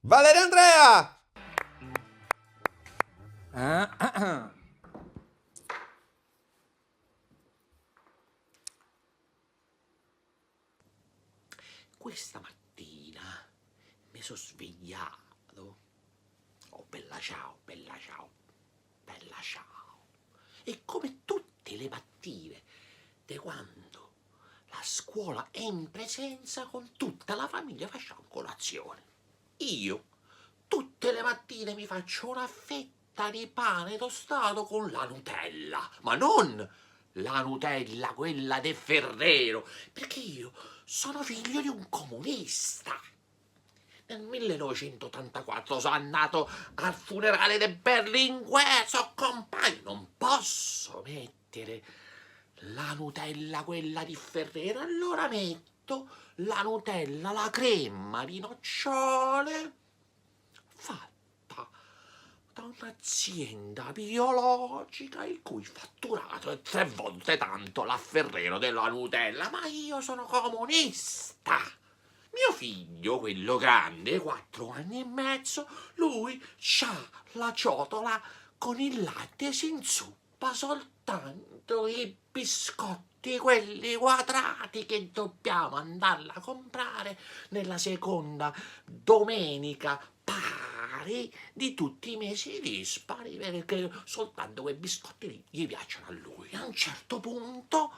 Valerio Andrea! Questa mattina mi sono svegliato. Oh, bella ciao, bella ciao, bella ciao. E come tutte le mattine, di quando la scuola è in presenza, con tutta la famiglia facciamo colazione. Io tutte le mattine mi faccio una fetta di pane tostato con la Nutella, ma non la Nutella, quella del Ferrero, perché io sono figlio di un comunista. Nel 1984 sono andato al funerale di Berlinguer, sono compagno, non posso mettere la Nutella, quella di Ferrero, allora metto la Nutella, la crema di nocciole fatta da un'azienda biologica il cui fatturato è 3 volte tanto la Ferrero della Nutella, ma io sono comunista. Mio figlio, quello grande, 4 anni e mezzo, lui c'ha la ciotola con il latte, si inzuppa soltanto i biscotti, quelli quadrati che dobbiamo andarla a comprare nella seconda domenica pari di tutti i mesi dispari, perché soltanto quei biscotti lì gli piacciono a lui. A un certo punto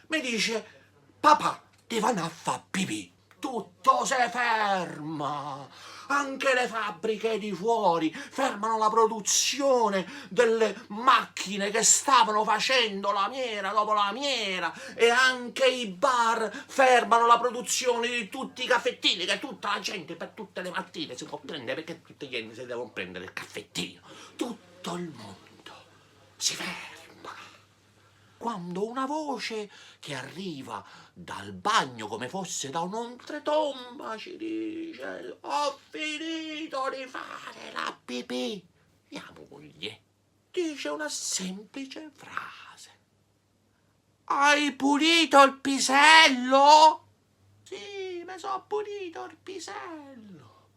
mi dice: papà, ti vanno a fa pipì. Tutto si ferma, anche le fabbriche di fuori fermano la produzione delle macchine che stavano facendo lamiera dopo lamiera, e anche i bar fermano la produzione di tutti i caffettini che tutta la gente per tutte le mattine si può prendere, perché tutti gli anni si devono prendere il caffettino. Tutto il mondo si ferma quando una voce che arriva dal bagno come fosse da un'oltretomba ci dice: ho finito di fare la pipì. Mia moglie dice una semplice frase: hai pulito il pisello? Sì, mi sono pulito il pisello.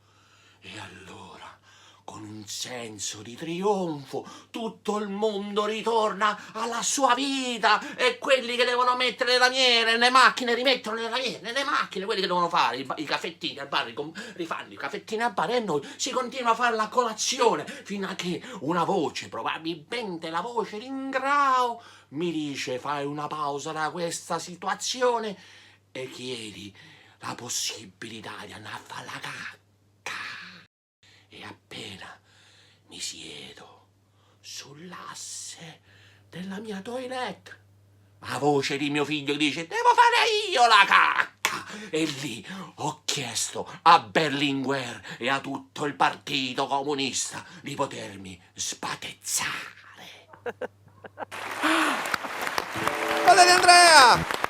E allora, con un senso di trionfo, tutto il mondo ritorna alla sua vita, e quelli che devono mettere le lamiere nelle macchine rimettono le lamiere nelle macchine, quelli che devono fare i caffettini al bar rifanno i caffettini al bar, e noi si continua a fare la colazione fino a che una voce, probabilmente la voce d'Ingrao, mi dice: fai una pausa da questa situazione e chiedi la possibilità di andare a fare la cacca. E appena mi siedo sull'asse della mia toilette, la voce di mio figlio dice: devo fare io la cacca. E lì ho chiesto a Berlinguer e a tutto il partito comunista di potermi sbatezzare. Valerio Andrea!